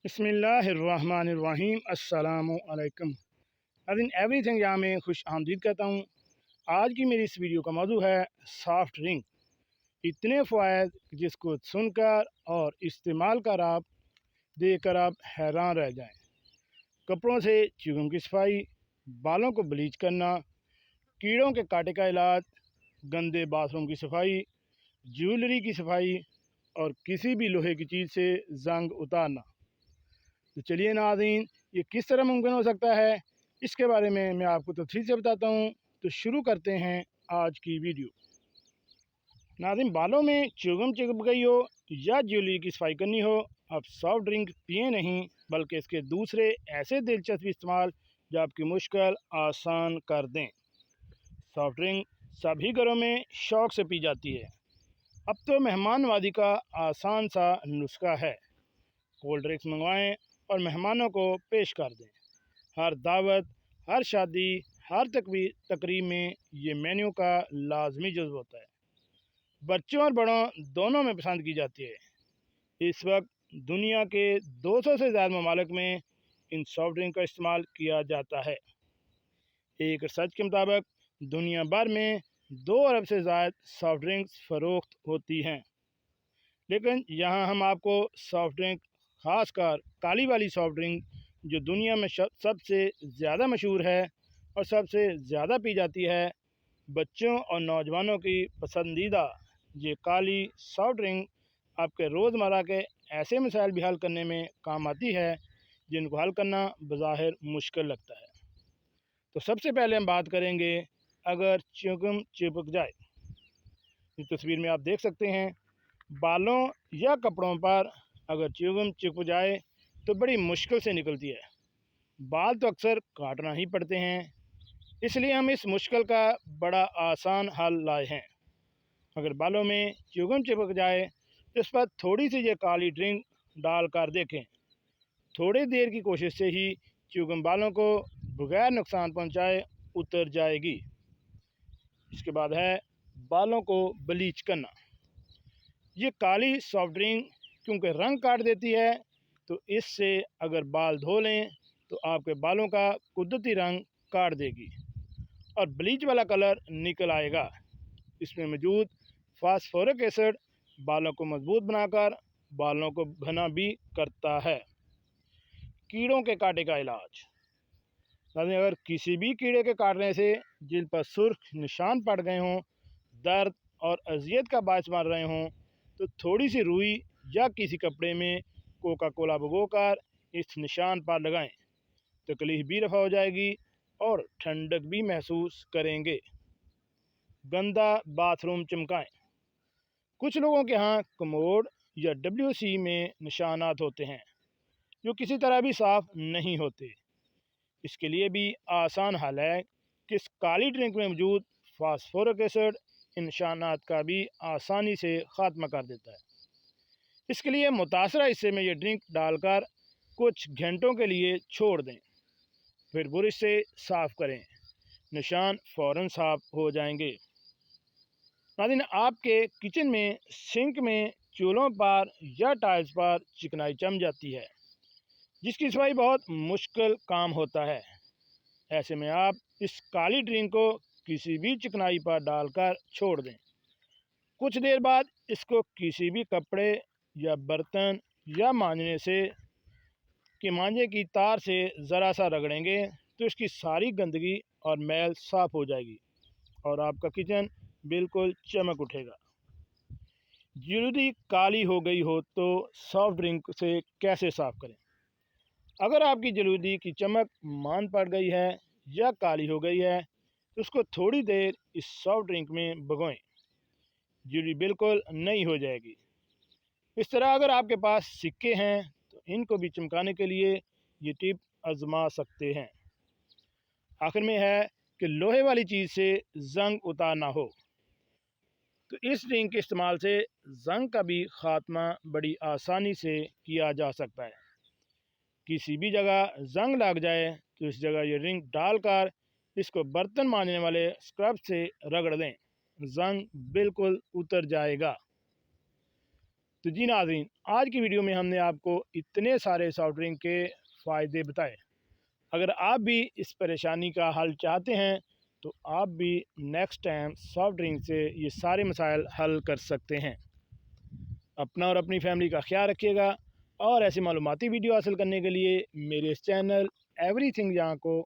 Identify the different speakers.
Speaker 1: बिस्मिल्लाहिर्रहमानिर्रहीम अस्सलामु अलैकुम। नाज़रीन एवरीथिंग यहाँ में खुश आमदीद कहता हूँ। आज की मेरी इस वीडियो का मौजू है सॉफ्ट ड्रिंक। इतने फ़वाद जिसको सुनकर और इस्तेमाल कर आप देखकर आप हैरान रह जाएं। कपड़ों से च्युइंगम की सफाई, बालों को ब्लीच करना, कीड़ों के काटे का इलाज, गंदे बाथरूम की सफाई, ज्वेलरी की सफाई और किसी भी लोहे की चीज़ से जंग उतारना। तो चलिए नाज़रीन, ये किस तरह मुमकिन हो सकता है, इसके बारे में मैं आपको तफसील से बताता हूँ। तो शुरू करते हैं आज की वीडियो। नाज़रीन, बालों में च्युइंगम चिपक गई हो या ज्वेलरी की सफाई करनी हो, आप सॉफ्ट ड्रिंक पिए नहीं बल्कि इसके दूसरे ऐसे दिलचस्प इस्तेमाल जो आपकी मुश्किल आसान कर दें। सॉफ्ट ड्रिंक सभी घरों में शौक़ से पी जाती है। अब तो मेहमान नवाजी का आसान सा नुस्खा है। कोल्ड ड्रिंक्स मंगवाएं और मेहमानों को पेश कर दें। हर दावत, हर शादी, हर तकरीब में ये मेन्यू का लाजमी जुज़्व होता है। बच्चों और बड़ों दोनों में पसंद की जाती है। इस वक्त दुनिया के 200 से ज़्यादा ममालिक में इन सॉफ्ट ड्रिंक का इस्तेमाल किया जाता है। एक रिसर्च के मुताबिक दुनिया भर में 2 अरब से ज़्यादा सॉफ्ट ड्रिंक्स फ़रोख्त होती हैं। लेकिन यहाँ हम आपको सॉफ्ट ड्रिंक, ख़ासकर काली वाली सॉफ्ट ड्रिंक जो दुनिया में सबसे ज़्यादा मशहूर है और सबसे ज़्यादा पी जाती है, बच्चों और नौजवानों की पसंदीदा ये काली सॉफ्ट ड्रिंक आपके रोज़मर्रा के ऐसे मसाइल भी हल करने में काम आती है जिनको हल करना बज़ाहिर मुश्किल लगता है। तो सबसे पहले हम बात करेंगे अगर च्युइंगम चिपक जाए। इस तस्वीर में आप देख सकते हैं, बालों या कपड़ों पर अगर च्युइंगम चिपक जाए तो बड़ी मुश्किल से निकलती है। बाल तो अक्सर काटना ही पड़ते हैं, इसलिए हम इस मुश्किल का बड़ा आसान हल लाए हैं। अगर बालों में च्युइंगम चिपक जाए तो इस पर थोड़ी सी ये काली ड्रिंक डाल कर देखें। थोड़ी देर की कोशिश से ही च्युइंगम बालों को बगैर नुकसान पहुंचाए उतर जाएगी। इसके बाद है बालों को ब्लीच करना। ये काली सॉफ्ट ड्रिंक क्योंकि रंग काट देती है, तो इससे अगर बाल धो लें तो आपके बालों का कुदरती रंग काट देगी और ब्लीच वाला कलर निकल आएगा। इसमें मौजूद फास्फोरिक एसिड बालों को मजबूत बनाकर बालों को घना भी करता है। कीड़ों के काटे का इलाज। यानी अगर किसी भी कीड़े के काटने से जिन पर सुर्ख निशान पड़ गए हों, दर्द और अजियत का बायस बन रहे हों, तो थोड़ी सी रुई या किसी कपड़े में कोका कोला भिगोकर इस निशान पर लगाएं। तकलीफ भी रफ़ा हो जाएगी और ठंडक भी महसूस करेंगे। गंदा बाथरूम चमकाएं। कुछ लोगों के यहाँ कमोड या WC में निशानात होते हैं जो किसी तरह भी साफ़ नहीं होते। इसके लिए भी आसान हल है कि इस काली ड्रिंक में मौजूद फास्फोरिक एसिड इन निशानात का भी आसानी से ख़ात्मा कर देता है। इसके लिए मुतासरा हिस्से में ये ड्रिंक डालकर कुछ घंटों के लिए छोड़ दें, फिर ब्रश से साफ़ करें। निशान फ़ौरन साफ़ हो जाएंगे। नाज़रीन, आपके किचन में सिंक में चूल्हों पर या टाइल्स पर चिकनाई जम जाती है, जिसकी सफाई बहुत मुश्किल काम होता है। ऐसे में आप इस काली ड्रिंक को किसी भी चिकनाई पर डालकर छोड़ दें। कुछ देर बाद इसको किसी भी कपड़े या बर्तन या मांझे की तार से ज़रा सा रगड़ेंगे तो इसकी सारी गंदगी और मैल साफ़ हो जाएगी और आपका किचन बिल्कुल चमक उठेगा। ज्वेलरी काली हो गई हो तो सॉफ्ट ड्रिंक से कैसे साफ़ करें? अगर आपकी ज्वेलरी की चमक मान पड़ गई है या काली हो गई है तो उसको थोड़ी देर इस सॉफ्ट ड्रिंक में भिगोएं। ज्वेलरी बिल्कुल नई हो जाएगी। इस तरह अगर आपके पास सिक्के हैं तो इनको भी चमकाने के लिए ये टिप आजमा सकते हैं। आखिर में है कि लोहे वाली चीज़ से जंग उतारना हो तो इस ड्रिंक के इस्तेमाल से जंग का भी ख़ात्मा बड़ी आसानी से किया जा सकता है। किसी भी जगह जंग लग जाए तो इस जगह ये ड्रिंक डालकर इसको बर्तन मांजने वाले स्क्रब से रगड़ दें, जंग बिल्कुल उतर जाएगा। तो जी नाज़रीन, आज की वीडियो में हमने आपको इतने सारे सॉफ्ट ड्रिंक के फ़ायदे बताए। अगर आप भी इस परेशानी का हल चाहते हैं तो आप भी नेक्स्ट टाइम सॉफ्ट ड्रिंक से ये सारे मसाइल हल कर सकते हैं। अपना और अपनी फैमिली का ख्याल रखिएगा और ऐसी मालूमाती वीडियो हासिल करने के लिए मेरे इस चैनल एवरीथिंग जहाँ को